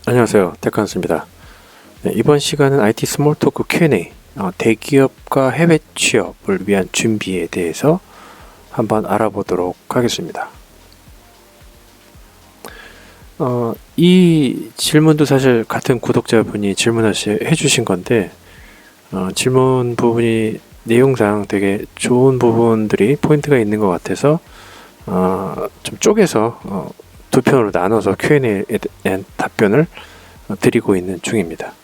안녕하세요. 테크한스입니다. 네, 이번 시간은 IT 스몰 토크 Q&A, 대기업과 해외 취업을 위한 준비에 대해서 한번 알아보도록 하겠습니다. 이 질문도 사실 같은 구독자분이 해주신 건데, 질문 부분이 내용상 되게 좋은 부분들이 포인트가 있는 것 같아서 좀 쪼개서 두 편으로 나눠서 Q&A에 대한 답변을 드리고 있는 중입니다.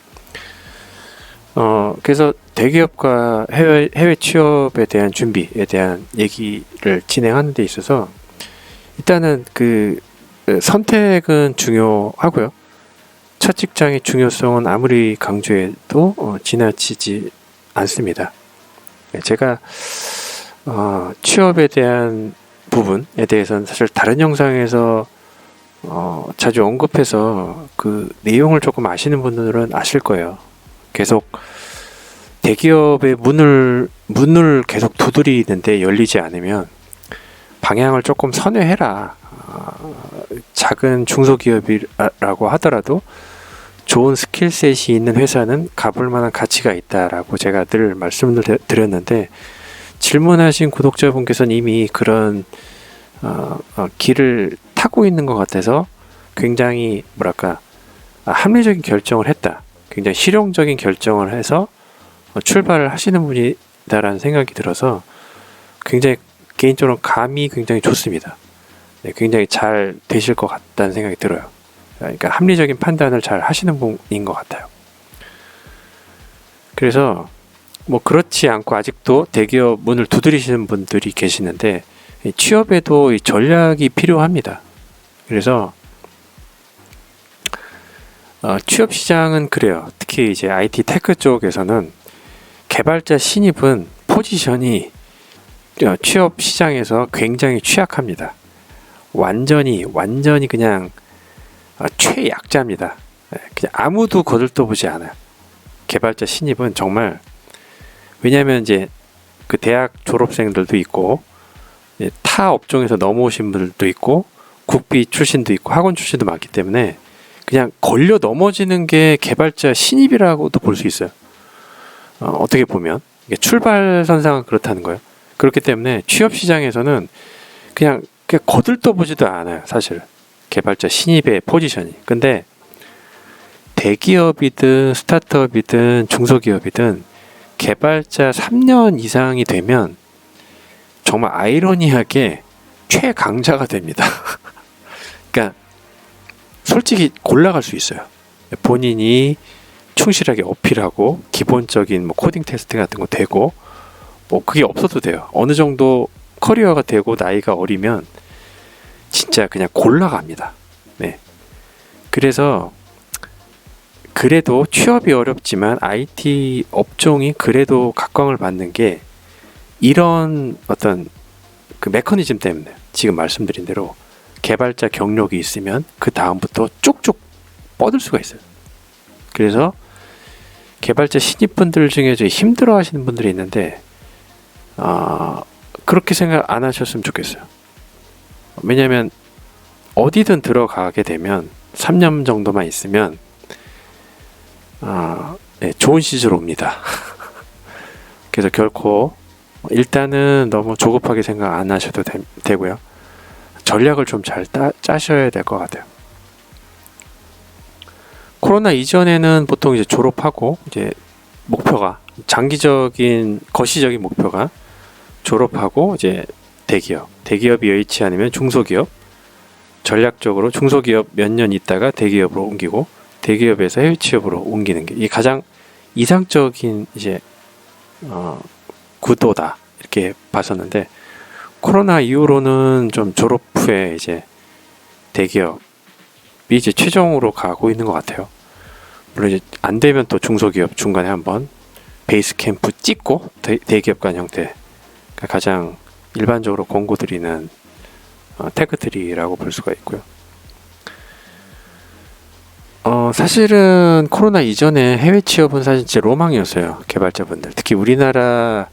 그래서 대기업과 해외 취업에 대한 준비에 대한 얘기를 진행하는 데 있어서 일단은 그 선택은 중요하고요. 첫 직장의 중요성은 아무리 강조해도 지나치지 않습니다. 제가 취업에 대한 부분에 대해서는 사실 다른 영상에서 자주 언급해서 그 내용을 조금 아시는 분들은 아실 거예요. 계속 대기업의 문을 계속 두드리는데 열리지 않으면 방향을 조금 선회해라. 작은 중소기업이라고 하더라도 좋은 스킬셋이 있는 회사는 가볼 만한 가치가 있다라고 제가 늘 말씀을 드렸는데, 질문하신 구독자분께서는 이미 그런 길을 타고 있는 것 같아서 굉장히 합리적인 결정을 했다, 굉장히 실용적인 결정을 해서 출발을 하시는 분이다라는 생각이 들어서 굉장히 개인적으로 감이 굉장히 좋습니다. 네, 굉장히 잘 되실 것 같다는 생각이 들어요. 그러니까 합리적인 판단을 잘 하시는 분인 것 같아요. 그래서 뭐 그렇지 않고 아직도 대기업 문을 두드리시는 분들이 계시는데, 취업에도 이 전략이 필요합니다. 그래서 취업 시장은 그래요. 특히 이제 IT 테크 쪽에서는 개발자 신입은 포지션이 취업 시장에서 굉장히 취약합니다. 완전히 그냥 최약자입니다. 그냥 아무도 거들떠보지 않아요. 개발자 신입은 정말, 왜냐하면 이제 그 대학 졸업생들도 있고 타 업종에서 넘어오신 분들도 있고 국비 출신도 있고 학원 출신도 많기 때문에 그냥 걸려 넘어지는 게 개발자 신입이라고도 볼 수 있어요. 어떻게 보면 출발선상은 그렇다는 거예요. 그렇기 때문에 취업 시장에서는 그냥 거들떠보지도 않아요, 사실 개발자 신입의 포지션이. 근데 대기업이든 스타트업이든 중소기업이든 개발자 3년 이상이 되면 정말 아이러니하게 최강자가 됩니다. 그러니까 솔직히 골라갈 수 있어요. 본인이 충실하게 어필하고 기본적인 뭐 코딩 테스트 같은 거 되고, 뭐 그게 없어도 돼요. 어느 정도 커리어가 되고 나이가 어리면 진짜 그냥 골라갑니다. 네. 그래서 그래도 취업이 어렵지만 IT 업종이 그래도 각광을 받는 게 이런 어떤 그 메커니즘 때문에, 지금 말씀드린 대로 개발자 경력이 있으면 그 다음부터 쭉쭉 뻗을 수가 있어요. 그래서 개발자 신입분들 중에 좀 힘들어 하시는 분들이 있는데, 그렇게 생각 안 하셨으면 좋겠어요. 왜냐면 어디든 들어가게 되면 3년 정도만 있으면 네, 좋은 시절 옵니다. 그래서 결코 일단은 너무 조급하게 생각 안 하셔도 되고요. 전략을 좀 잘 짜셔야 될 것 같아요. 코로나 이전에는 보통 이제 졸업하고 이제 목표가 장기적인 거시적인 목표가 졸업하고 이제 대기업이 여의치 않으면 중소기업, 전략적으로 중소기업 몇 년 있다가 대기업으로 옮기고 대기업에서 해외 취업으로 옮기는 게 이게 가장 이상적인 이제 구도다, 이렇게 봤었는데, 코로나 이후로는 좀 졸업 후에 이제 대기업이 이제 최종으로 가고 있는 것 같아요. 물론 이제 안 되면 또 중소기업 중간에 한번 베이스 캠프 찍고 대기업 간 형태, 그러니까 가장 일반적으로 권고드리는 테크트리라고 볼 수가 있고요. 사실은 코로나 이전에 해외 취업은 사실 진짜 로망이었어요. 개발자분들, 특히 우리나라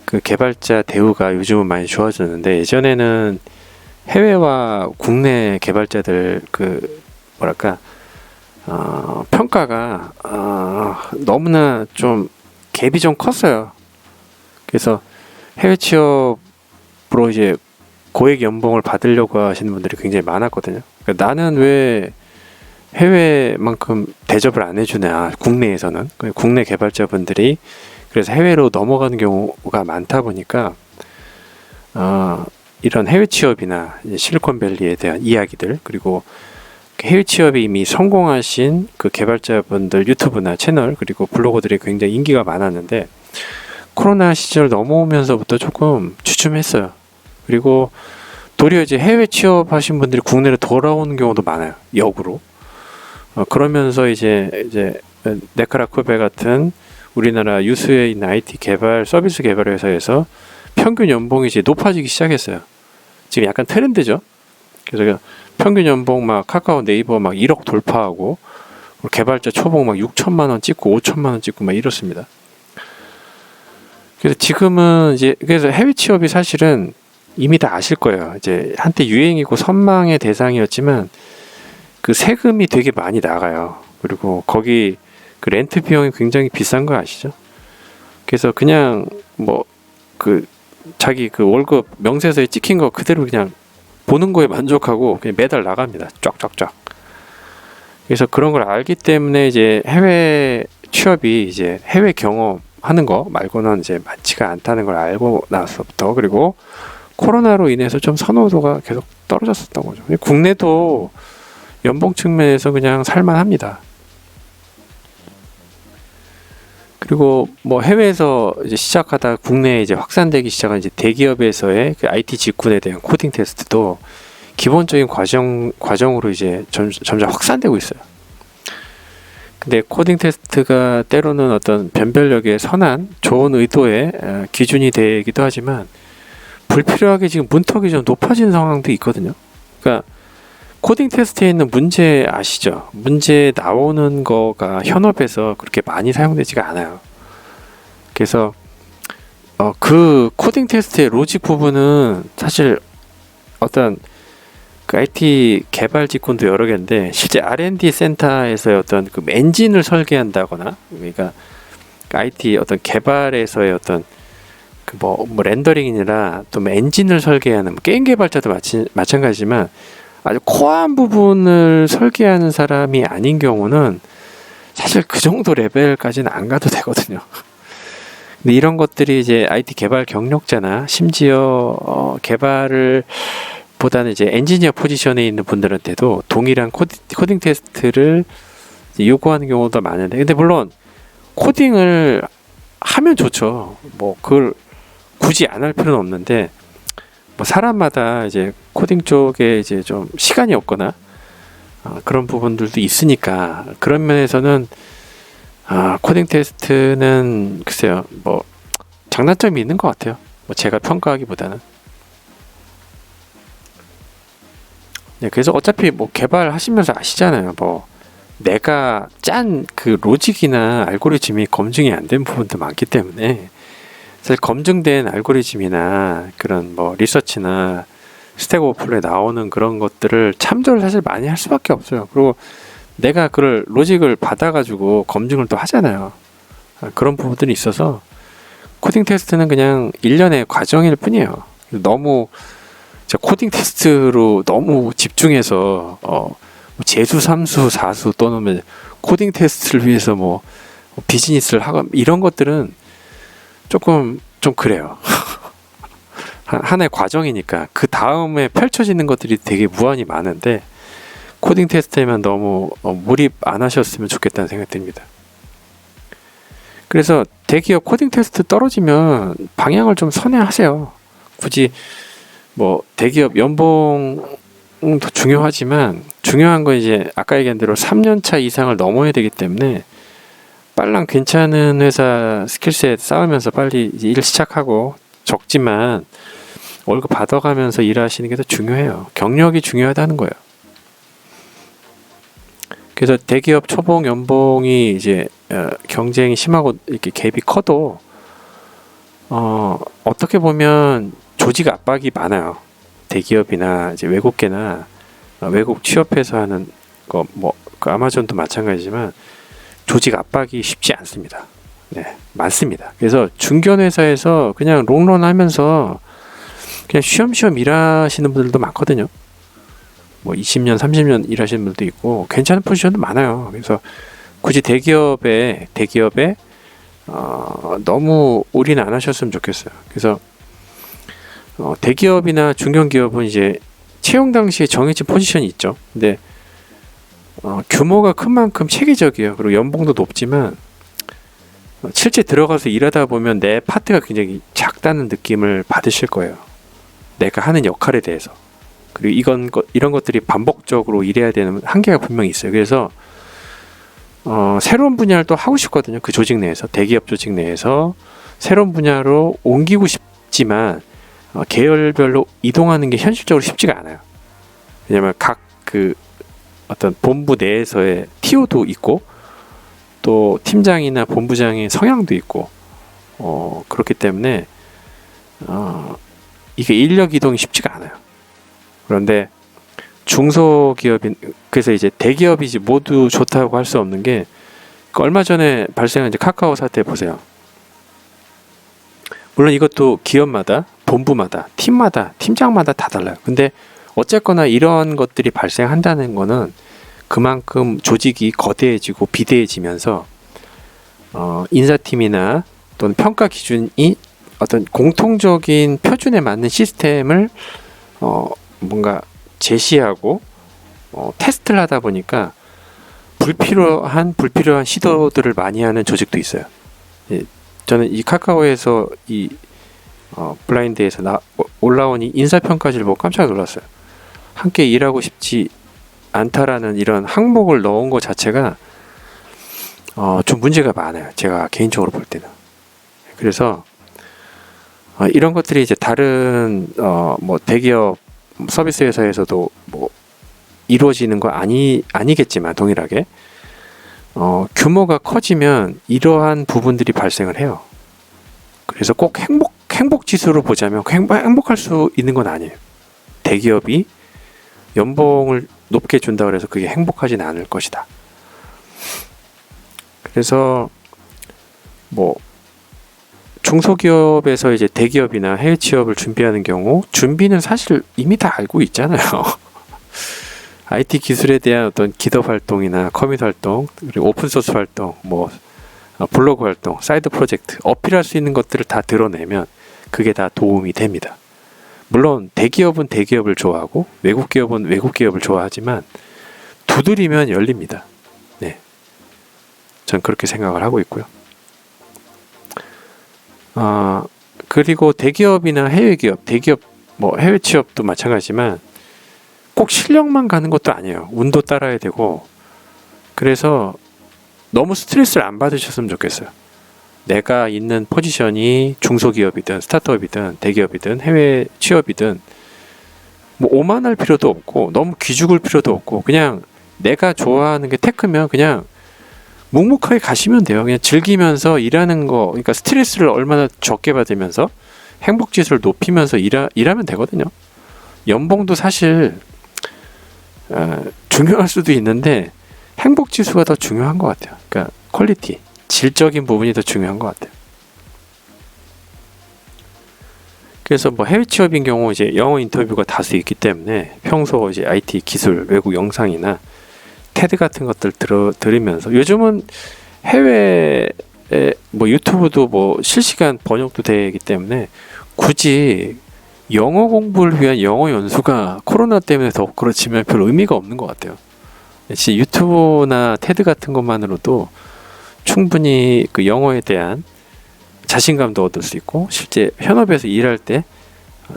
그 개발자 대우가 요즘은 많이 좋아졌는데, 예전에는 해외와 국내 개발자들 그 뭐랄까 평가가 너무나 좀 갭이 좀 컸어요. 그래서 해외 취업으로 이제 고액 연봉을 받으려고 하시는 분들이 굉장히 많았거든요. 그러니까 나는 왜 해외만큼 대접을 안 해주냐, 국내에서는. 국내 개발자분들이 그래서 해외로 넘어가는 경우가 많다 보니까 이런 해외 취업이나 이제 실리콘밸리에 대한 이야기들, 그리고 해외 취업이 이미 성공하신 그 개발자분들 유튜브나 채널, 그리고 블로거들이 굉장히 인기가 많았는데 코로나 시절 넘어오면서부터 조금 주춤했어요. 그리고 도리어 이제 해외 취업하신 분들이 국내로 돌아오는 경우도 많아요. 역으로. 그러면서 이제 네카라쿠베 같은 우리나라 유수에 있는 IT 개발 서비스 개발 회사에서 평균 연봉이 이제 높아지기 시작했어요. 지금 약간 트렌드죠. 그래서 평균 연봉 막 카카오, 네이버 막 1억 돌파하고 개발자 초봉 막 6천만 원 찍고 5천만 원 찍고 막 이렇습니다. 그래서 지금은 이제 그래서 해외 취업이 사실은 이미 다 아실 거예요. 이제 한때 유행이고 선망의 대상이었지만 그 세금이 되게 많이 나가요. 그리고 거기 그 렌트 비용이 굉장히 비싼 거 아시죠? 그래서 그냥 뭐 그 자기 그 월급 명세서에 찍힌 거 그대로 그냥 보는 거에 만족하고 그냥 매달 나갑니다. 쫙쫙쫙. 그래서 그런 걸 알기 때문에 이제 해외 취업이 이제 해외 경험하는 거 말고는 이제 많지가 않다는 걸 알고 나서부터, 그리고 코로나로 인해서 좀 선호도가 계속 떨어졌었던 거죠. 국내도 연봉 측면에서 그냥 살만합니다. 그리고 뭐 해외에서 이제 시작하다 국내에 이제 확산되기 시작한 이제 대기업에서의 그 IT 직군에 대한 코딩 테스트도 기본적인 과정으로 이제 점점 확산되고 있어요. 근데 코딩 테스트가 때로는 어떤 변별력의 선한 좋은 의도의 기준이 되기도 하지만 불필요하게 지금 문턱이 좀 높아진 상황도 있거든요. 그러니까 코딩 테스트에 있는 문제 아시죠? 문제 나오는 거가 현업에서 그렇게 많이 사용되지가 않아요. 그래서 그 코딩 테스트의 로직 부분은 사실 어떤 그 IT 개발 직군도 여러 개인데 실제 R&D 센터에서의 어떤 그 엔진을 설계한다거나, 그러니까 IT 어떤 개발에서의 어떤 그 뭐 렌더링이나 또 뭐 엔진을 설계하는 게임 개발자도 마찬가지지만 아주 코어한 부분을 설계하는 사람이 아닌 경우는 사실 그 정도 레벨까지는 안 가도 되거든요. 근데 이런 것들이 이제 IT 개발 경력자나 심지어 개발을 보다는 이제 엔지니어 포지션에 있는 분들한테도 동일한 코딩 테스트를 요구하는 경우도 많은데, 근데 물론 코딩을 하면 좋죠. 뭐 그걸 굳이 안 할 필요는 없는데, 뭐 사람마다 이제 코딩 쪽에 이제 좀 시간이 없거나 그런 부분들도 있으니까 그런 면에서는 코딩 테스트는 글쎄요, 뭐 장단점이 있는 것 같아요. 뭐 제가 평가하기보다는. 네, 그래서 어차피 뭐 개발하시면서 아시잖아요. 뭐 내가 짠 그 로직이나 알고리즘이 검증이 안 된 부분도 많기 때문에 사실 검증된 알고리즘이나 그런 뭐 리서치나 스택 오버플로에 나오는 그런 것들을 참조를 사실 많이 할 수밖에 없어요. 그리고 내가 그걸 로직을 받아가지고 검증을 또 하잖아요. 그런 부분들이 있어서 코딩 테스트는 그냥 일련의 과정일 뿐이에요. 너무 코딩 테스트로 너무 집중해서 재수, 삼수, 사수 또는 코딩 테스트를 위해서 뭐 비즈니스를 하고 이런 것들은 조금 좀 그래요. 하나의 과정이니까 그 다음에 펼쳐지는 것들이 되게 무한히 많은데 코딩 테스트에만 너무 몰입 안 하셨으면 좋겠다는 생각이 듭니다. 그래서 대기업 코딩 테스트 떨어지면 방향을 좀 선회하세요. 굳이 뭐 대기업 연봉도 중요하지만 중요한 건 이제 아까 얘기한 대로 3년차 이상을 넘어야 되기 때문에 빨랑 괜찮은 회사 스킬셋 쌓으면서 빨리 이제 일 시작하고 적지만 월급 받아가면서 일하시는 게 더 중요해요. 경력이 중요하다는 거예요. 그래서 대기업 초봉 연봉이 이제 경쟁이 심하고 이렇게 갭이 커도 어떻게 보면 조직 압박이 많아요. 대기업이나 이제 외국계나 외국 취업해서 하는 그 아마존도 마찬가지지만 조직 압박이 쉽지 않습니다. 네, 많습니다. 그래서 중견 회사에서 그냥 롱런 하면서 그냥 쉬엄쉬엄 일하시는 분들도 많거든요. 뭐 20년, 30년 일하시는 분들도 있고 괜찮은 포지션도 많아요. 그래서 굳이 대기업에 너무 올인 안 하셨으면 좋겠어요. 그래서 대기업이나 중견기업은 이제 채용 당시에 정해진 포지션이 있죠. 근데 규모가 큰 만큼 체계적이에요. 그리고 연봉도 높지만 실제 들어가서 일하다 보면 내 파트가 굉장히 작다는 느낌을 받으실 거예요. 내가 하는 역할에 대해서. 그리고 이런 것들이 반복적으로 일해야 되는 한계가 분명히 있어요. 그래서 새로운 분야를 또 하고 싶거든요. 그 조직 내에서, 대기업 조직 내에서 새로운 분야로 옮기고 싶지만 계열별로 이동하는 게 현실적으로 쉽지가 않아요. 왜냐면 각 그 어떤 본부 내에서의 TO도 있고 또 팀장이나 본부장의 성향도 있고 그렇기 때문에 이게 인력 이동이 쉽지가 않아요. 그런데 중소기업인 그래서 이제 대기업이 이제 모두 좋다고 할 수 없는 게 얼마 전에 발생한 이제 카카오 사태 보세요. 물론 이것도 기업마다, 본부마다, 팀마다, 팀장마다 다 달라요. 근데 어쨌거나 이런 것들이 발생한다는 거는 그만큼 조직이 거대해지고 비대해지면서 인사팀이나 또는 평가 기준이 어떤 공통적인 표준에 맞는 시스템을 뭔가 제시하고 테스트를 하다 보니까 불필요한 시도들을 많이 하는 조직도 있어요. 예, 저는 이 카카오에서 이 블라인드에서 올라온 이 인사평가지를 보고 깜짝 놀랐어요. 함께 일하고 싶지 않다라는 이런 항목을 넣은 것 자체가 좀 문제가 많아요. 제가 개인적으로 볼 때는. 그래서 이런 것들이 이제 다른 뭐 대기업 서비스 회사에서도 뭐 이루어지는 거 아니겠지만 동일하게 규모가 커지면 이러한 부분들이 발생을 해요. 그래서 꼭 행복 지수로 보자면 행복할 수 있는 건 아니에요. 대기업이 연봉을 높게 준다 그래서 그게 행복하진 않을 것이다. 그래서 뭐 중소기업에서 이제 대기업이나 해외 취업을 준비하는 경우 준비는 사실 이미 다 알고 있잖아요. IT 기술에 대한 어떤 기업 활동이나 커뮤니티 활동, 그리고 오픈소스 활동, 뭐 블로그 활동, 사이드 프로젝트 어필할 수 있는 것들을 다 드러내면 그게 다 도움이 됩니다. 물론 대기업은 대기업을 좋아하고 외국 기업은 외국 기업을 좋아하지만 두드리면 열립니다. 네, 전 그렇게 생각을 하고 있고요. 그리고 대기업이나 해외 기업, 대기업 뭐 해외 취업도 마찬가지지만 꼭 실력만 가는 것도 아니에요. 운도 따라야 되고 그래서 너무 스트레스를 안 받으셨으면 좋겠어요. 내가 있는 포지션이 중소기업이든 스타트업이든 대기업이든 해외 취업이든 뭐 오만할 필요도 없고 너무 기죽을 필요도 없고 그냥 내가 좋아하는 게 테크면 그냥 묵묵하게 가시면 돼요. 그냥 즐기면서 일하는 거, 그러니까 스트레스를 얼마나 적게 받으면서 행복 지수를 높이면서 일하면 되거든요. 연봉도 사실 중요할 수도 있는데 행복 지수가 더 중요한 것 같아요. 그러니까 퀄리티, 질적인 부분이 더 중요한 것 같아요. 그래서 뭐 해외 취업인 경우 이제 영어 인터뷰가 다수 있기 때문에 평소 이제 IT 기술, 외국 영상이나 테드 같은 것들 들으면서 요즘은 해외 뭐 유튜브도 뭐 실시간 번역도 되기 때문에 굳이 영어 공부를 위한 영어 연수가 코로나 때문에 더 그렇지만 별 의미가 없는 것 같아요. 진짜 유튜브나 테드 같은 것만으로도 충분히 그 영어에 대한 자신감도 얻을 수 있고 실제 현업에서 일할 때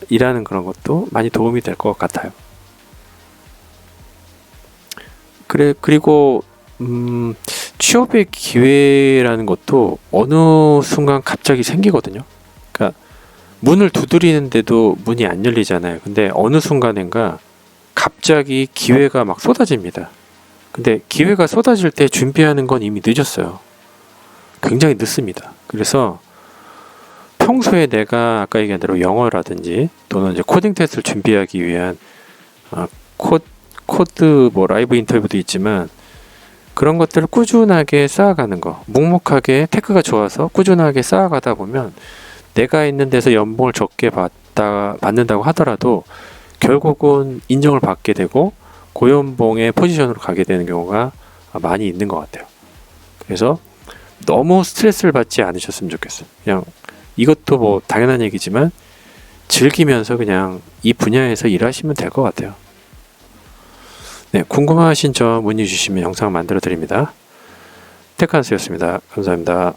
일하는 그런 것도 많이 도움이 될 것 같아요. 그리고 취업의 기회라는 것도 어느 순간 갑자기 생기거든요. 그러니까 문을 두드리는데도 문이 안 열리잖아요. 근데 어느 순간인가 갑자기 기회가 막 쏟아집니다. 근데 기회가 쏟아질 때 준비하는 건 이미 늦었어요. 굉장히 늦습니다. 그래서 평소에 내가 아까 얘기한 대로 영어라든지 또는 이제 코딩 테스트를 준비하기 위한 코드 뭐 라이브 인터뷰도 있지만 그런 것들을 꾸준하게 쌓아가는 거, 묵묵하게 테크가 좋아서 꾸준하게 쌓아가다 보면 내가 있는 데서 연봉을 적게 받는다고 하더라도 결국은 인정을 받게 되고 고연봉의 포지션으로 가게 되는 경우가 많이 있는 것 같아요. 그래서 너무 스트레스를 받지 않으셨으면 좋겠어요. 그냥 이것도 뭐 당연한 얘기지만 즐기면서 그냥 이 분야에서 일하시면 될 것 같아요. 네, 궁금하신 점 문의 주시면 영상 만들어 드립니다. 테크한스였습니다. 감사합니다.